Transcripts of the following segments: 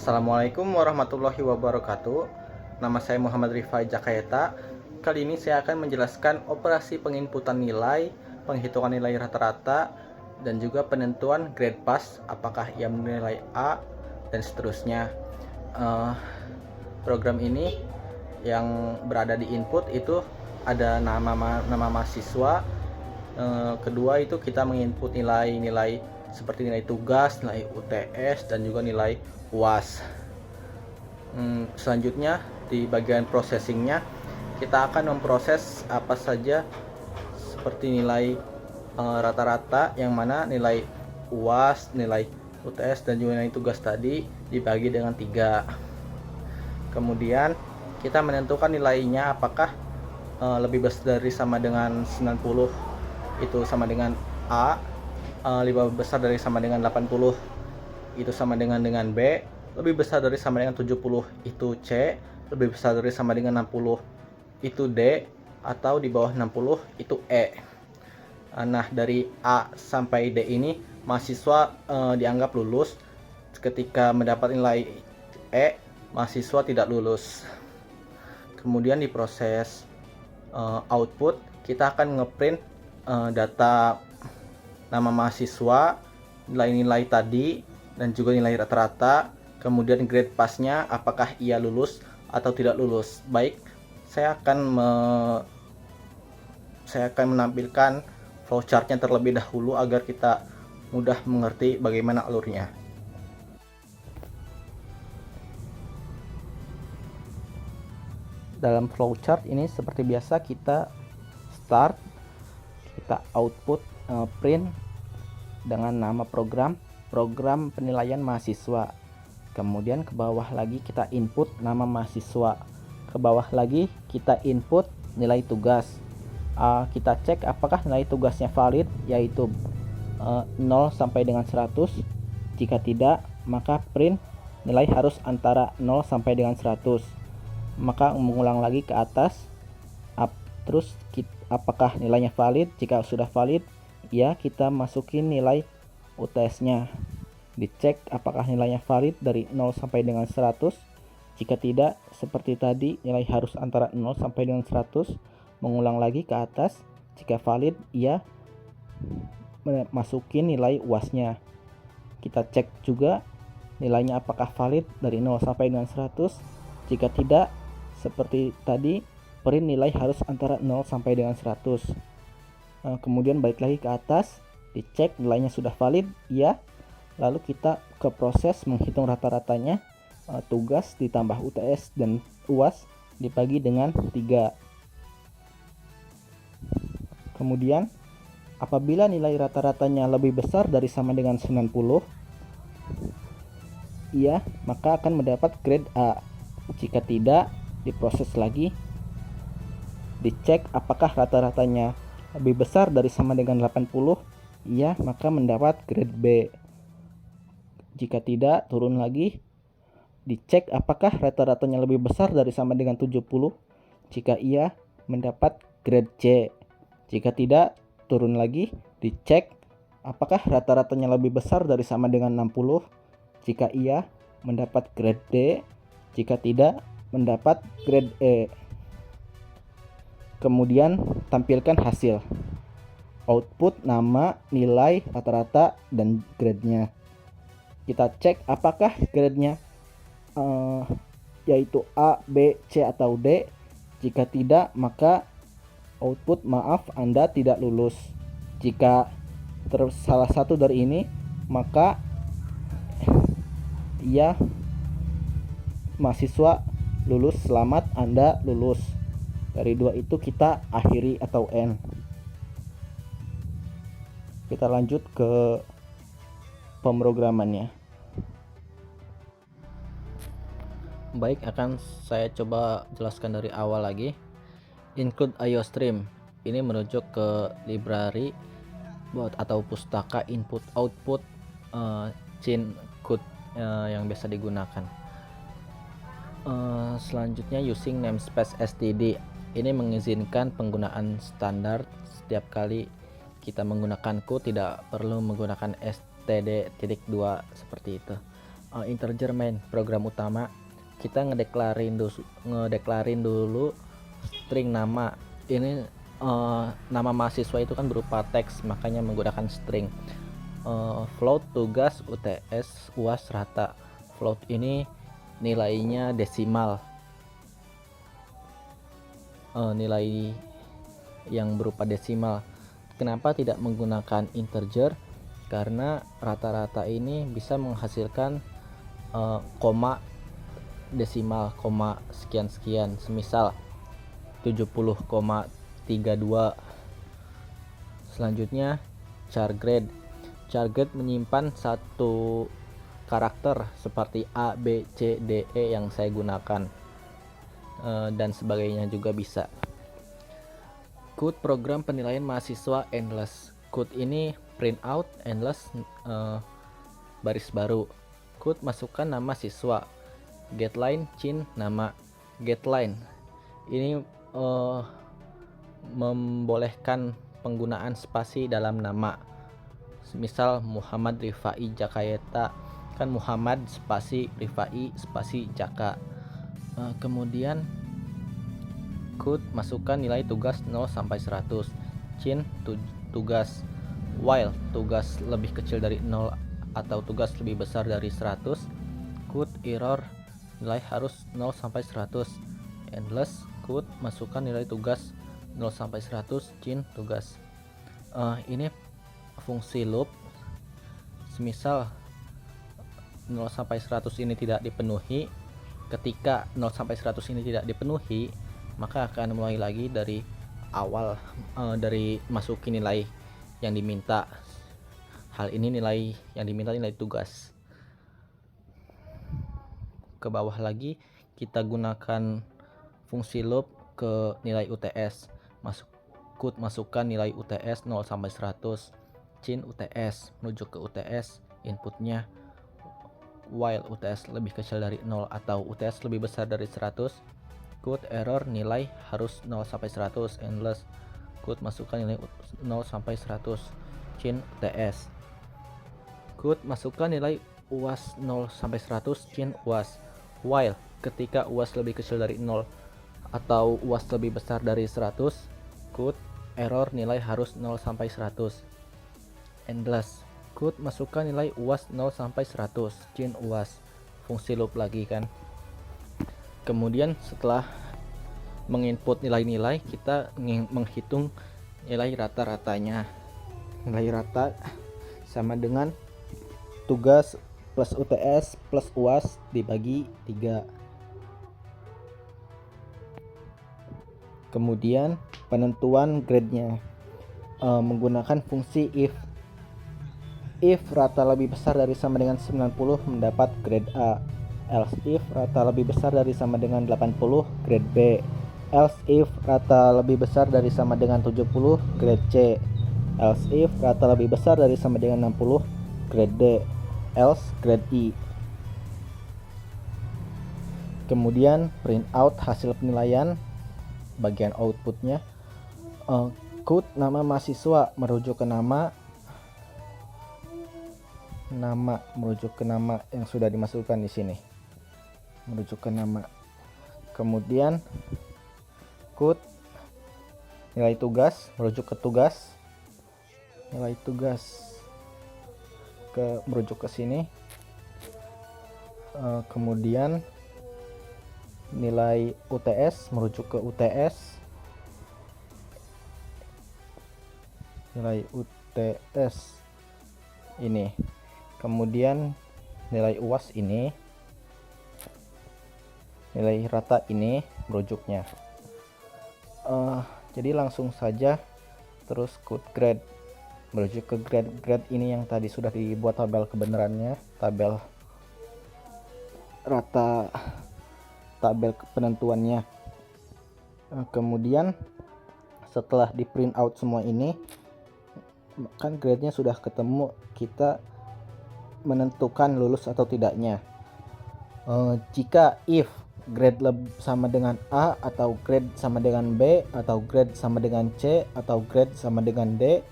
Assalamualaikum warahmatullahi wabarakatuh. Nama saya Muhammad Rifai Jakayeta. Kali ini saya akan menjelaskan operasi penginputan nilai, penghitungan nilai rata-rata, dan juga penentuan grade pass, apakah ia menilai A, dan seterusnya. Program ini yang berada di input itu ada nama mahasiswa. Kedua itu kita menginput nilai-nilai seperti nilai tugas, nilai UTS, dan juga nilai UAS. Selanjutnya di bagian processingnya kita akan memproses apa saja seperti nilai rata-rata, yang mana nilai UAS, nilai UTS, dan juga nilai tugas tadi dibagi dengan 3. Kemudian kita menentukan nilainya, apakah lebih besar dari sama dengan 90 itu sama dengan A, lebih besar dari sama dengan 80 itu sama dengan B, lebih besar dari sama dengan 70 itu C, lebih besar dari sama dengan 60 itu D, atau di bawah 60 itu E. Nah, dari A sampai D ini mahasiswa dianggap lulus. Ketika mendapat nilai E, mahasiswa tidak lulus. Kemudian di proses output kita akan ngeprint data nama mahasiswa, nilai-nilai tadi, dan juga nilai rata-rata, kemudian grade passnya apakah ia lulus atau tidak lulus. Baik, saya akan menampilkan flowchartnya terlebih dahulu agar kita mudah mengerti bagaimana alurnya. Dalam flowchart ini seperti biasa kita start, kita output, print dengan nama program penilaian mahasiswa. Kemudian ke bawah lagi kita input nama mahasiswa. Ke bawah lagi kita input nilai tugas. Kita cek apakah nilai tugasnya valid, yaitu 0 sampai dengan 100. Jika tidak, maka print nilai harus antara 0 sampai dengan 100. Maka mengulang lagi ke atas. Terus apakah nilainya valid? Jika sudah valid, ya kita masukin nilai UTS-nya. Dicek apakah nilainya valid dari 0 sampai dengan 100. Jika tidak, seperti tadi, nilai harus antara 0 sampai dengan 100. Mengulang lagi ke atas. Jika valid, ya masukin nilai UAS-nya. Kita cek juga nilainya apakah valid dari 0 sampai dengan 100. Jika tidak, seperti tadi, print nilai harus antara 0 sampai dengan 100. Kemudian balik lagi ke atas, dicek nilainya sudah valid, ya. Lalu kita ke proses menghitung rata-ratanya. Tugas ditambah UTS dan UAS dibagi dengan 3. Kemudian apabila nilai rata-ratanya lebih besar dari sama dengan 90, iya, maka akan mendapat grade A. Jika tidak, diproses lagi, dicek apakah rata-ratanya lebih besar dari sama dengan 80, iya, maka mendapat grade B. Jika tidak, turun lagi, dicek apakah rata-ratanya lebih besar dari sama dengan 70. Jika iya, mendapat grade C. Jika tidak, turun lagi, dicek apakah rata-ratanya lebih besar dari sama dengan 60. Jika iya, mendapat grade D. Jika tidak, mendapat grade E. Kemudian tampilkan hasil. Output nama, nilai, rata-rata, dan grade-nya. Kita cek apakah grade-nya yaitu A, B, C, atau D. Jika tidak, maka output maaf, Anda tidak lulus. Jika salah satu dari ini, maka ya mahasiswa lulus, selamat, Anda lulus. Dari 2 itu kita akhiri atau end. Kita lanjut ke pemrogramannya. Baik, akan saya coba jelaskan dari awal lagi. Include IOStream ini merujuk ke library atau pustaka input output chain code yang biasa digunakan. Selanjutnya using namespace std ini mengizinkan penggunaan standar. Setiap kali kita menggunakan code tidak perlu menggunakan std.2 seperti itu. integer main program utama, kita ngedeklarin dulu string nama. Ini nama mahasiswa itu kan berupa teks, makanya menggunakan string. Float, tugas, UTS, UAS, rata. Float ini nilainya desimal, nilai yang berupa desimal. Kenapa tidak menggunakan integer? Karena rata-rata ini bisa menghasilkan koma desimal, koma sekian-sekian, semisal 70,32. Selanjutnya char grade. Char grade menyimpan satu karakter seperti A, B, C, D, E yang saya gunakan, dan sebagainya juga bisa. Code program penilaian mahasiswa endless. Code ini print out endless, baris baru. Code masukkan nama siswa. GetLine cin nama. GetLine ini membolehkan penggunaan spasi dalam nama. Misal Muhammad Rifai Jakayeta, kan Muhammad spasi Rifai spasi Jaka. Kemudian code masukkan nilai tugas 0 sampai 100. Cin tugas. While tugas lebih kecil dari 0 atau tugas lebih besar dari 100. Code error nilai harus 0 sampai 100. Endless code masukkan nilai tugas 0 sampai 100. Cin tugas. Ini fungsi loop. Semisal 0 sampai 100 ini tidak dipenuhi, ketika 0 sampai 100 ini tidak dipenuhi, maka akan mulai lagi dari awal, dari masukin nilai yang diminta. Hal ini nilai yang diminta nilai tugas. Ke bawah lagi kita gunakan fungsi loop ke nilai UTS. Masukkan nilai UTS 0 sampai 100. Cin UTS, menuju ke UTS, inputnya while UTS lebih kecil dari 0 atau UTS lebih besar dari 100. Code error nilai harus 0 sampai 100. Endless code masukkan nilai 0 sampai 100. Cin UTS. Code masukkan nilai UAS 0 sampai 100. Cin UAS. While ketika UAS lebih kecil dari 0 atau UAS lebih besar dari 100, code error nilai harus 0 sampai 100. Endless code masukkan nilai UAS 0 sampai 100. Cin UAS. Fungsi loop lagi kan. Kemudian setelah menginput nilai-nilai, kita menghitung nilai rata-ratanya. Nilai rata sama dengan tugas plus UTS plus UAS dibagi 3. Kemudian penentuan grade-nya menggunakan fungsi if. If rata lebih besar dari sama dengan 90 mendapat grade A. Else if rata lebih besar dari sama dengan 80 grade B. Else if rata lebih besar dari sama dengan 70 grade C. Else if rata lebih besar dari sama dengan 60 grade D. Else grade E. Kemudian print out hasil penilaian, bagian outputnya. Code nama mahasiswa merujuk ke nama merujuk ke nama yang sudah dimasukkan di sini, merujuk ke nama. Kemudian code nilai tugas merujuk ke tugas, nilai tugas merujuk ke sini. Kemudian nilai UTS merujuk ke UTS, nilai UTS ini. Kemudian nilai UAS ini, nilai rata ini merujuknya. Jadi langsung saja terus code grade merujuk ke grade ini yang tadi sudah dibuat tabel kebenarannya, tabel rata, tabel penentuannya. Kemudian setelah di print out semua ini, kan grade-nya sudah ketemu, kita menentukan lulus atau tidaknya. Jika if grade sama dengan A, atau grade sama dengan B, atau grade sama dengan C, atau grade sama dengan D,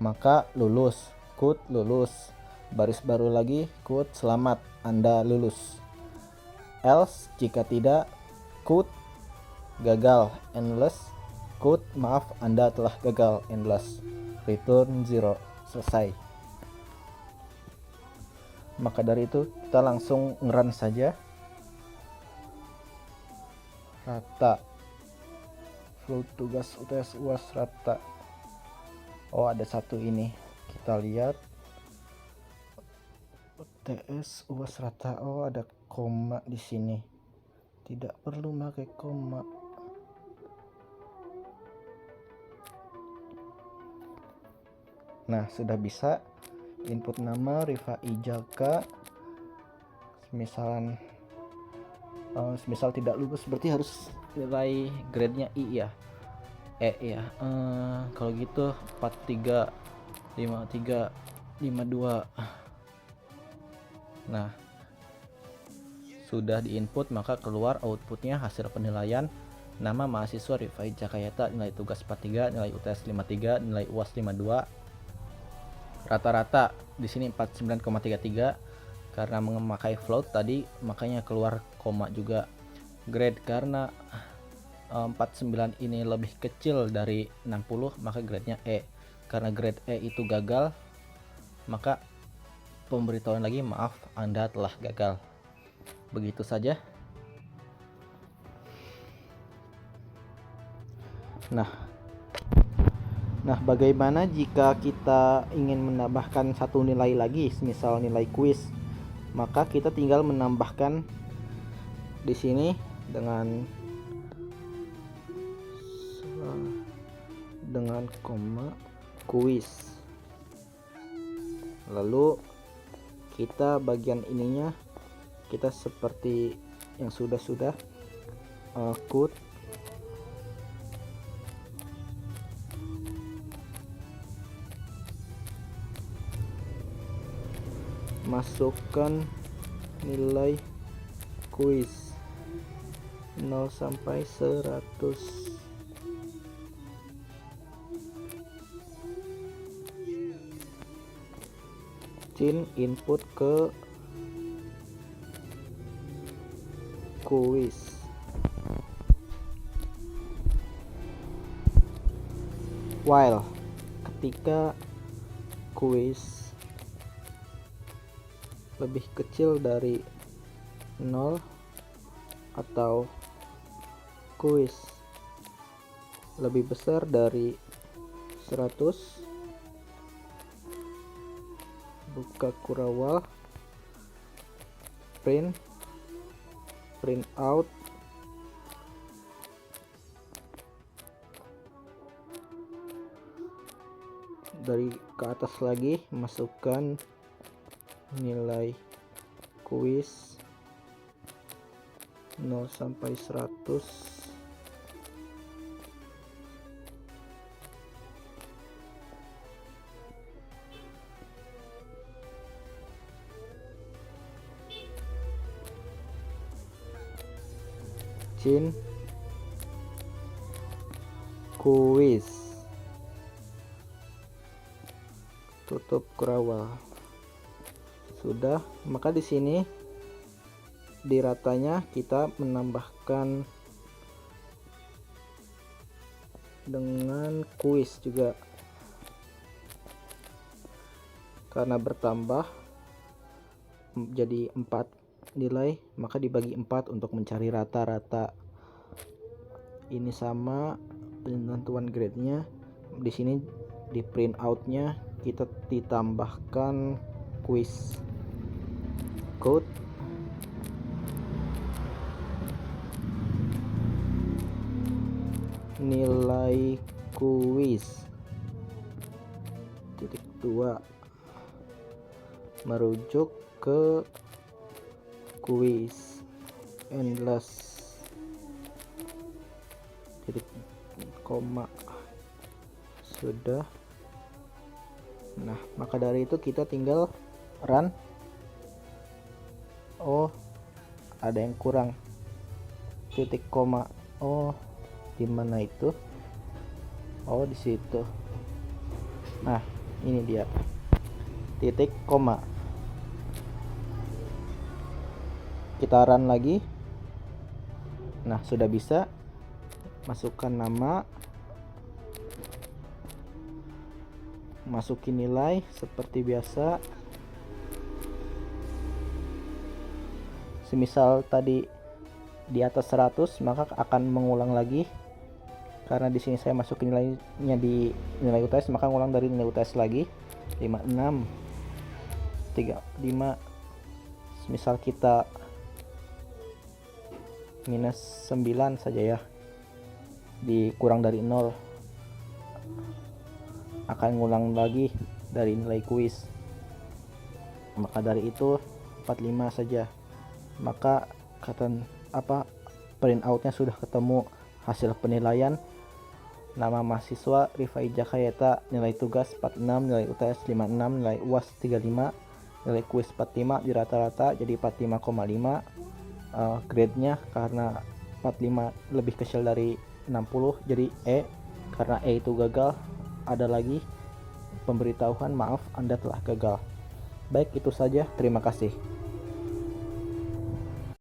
maka lulus. Code lulus. Baris baru lagi, code selamat. Anda lulus. Else jika tidak, could gagal, endless, could maaf Anda telah gagal, endless, return 0, selesai. Maka dari itu kita langsung ngerun saja. Rata full tugas UTS UAS rata. Oh, ada satu ini, kita lihat UTS UAS rata. Oh, ada koma di sini, tidak perlu pakai koma. Nah, sudah bisa. Input nama Rifai Jaka. Misal tidak lulus berarti harus nilai grade-nya I ya. Ya. Kalau gitu 43, 53, 52. Nah, sudah diinput maka keluar outputnya hasil penilaian. Nama mahasiswa Rifai Jakayata, nilai tugas 43, nilai UTS 53, nilai UAS 52. Rata-rata di sini 49,33 karena memakai float tadi, makanya keluar koma juga. Grade karena 49 ini lebih kecil dari 60, maka grade-nya E. Karena grade E itu gagal, maka pemberitahuan lagi, maaf Anda telah gagal. Begitu saja. Nah, bagaimana jika kita ingin menambahkan satu nilai lagi, misal nilai kuis? Maka kita tinggal menambahkan di sini dengan koma kuis. Lalu kita bagian ininya kita seperti yang sudah could masukkan nilai kuis 0 sampai 100. Input ke kuis. While ketika kuis lebih kecil dari 0 atau kuis lebih besar dari 100, buka kurawal, print out dari ke atas lagi, masukkan nilai kuis 0 sampai 100. Kuis, tutup kurawal. Sudah, maka di sini di ratanya kita menambahkan dengan kuis juga, karena bertambah jadi 4 nilai, maka dibagi 4 untuk mencari rata-rata. Ini sama penentuan grade-nya. Di sini di print out-nya kita ditambahkan kuis code nilai kuis titik 2 merujuk ke kuis endless titik koma. Sudah. Nah, maka dari itu kita tinggal run. Oh, ada yang kurang, titik koma. Oh, di mana itu? Oh, di situ. Nah, ini dia titik koma. kita run lagi. Nah, sudah bisa. Masukkan nama, masukin nilai seperti biasa. Semisal tadi di atas 100, maka akan mengulang lagi. Karena di sini saya masukin nilainya di nilai UTS, maka ngulang dari nilai UTS lagi. 56 35. Misal kita minus 9 saja ya, dikurang dari 0, akan ngulang lagi dari nilai kuis. Maka dari itu 45 saja. Maka print outnya sudah ketemu hasil penilaian. Nama mahasiswa Rifai Jakayeta, nilai tugas 46, nilai UTS 56, nilai UAS 35, nilai kuis 45, di rata-rata jadi 45,5. Grade-nya karena 45 lebih kecil dari 60 jadi E. Karena E itu gagal, ada lagi pemberitahuan, maaf Anda telah gagal. Baik, itu saja, terima kasih.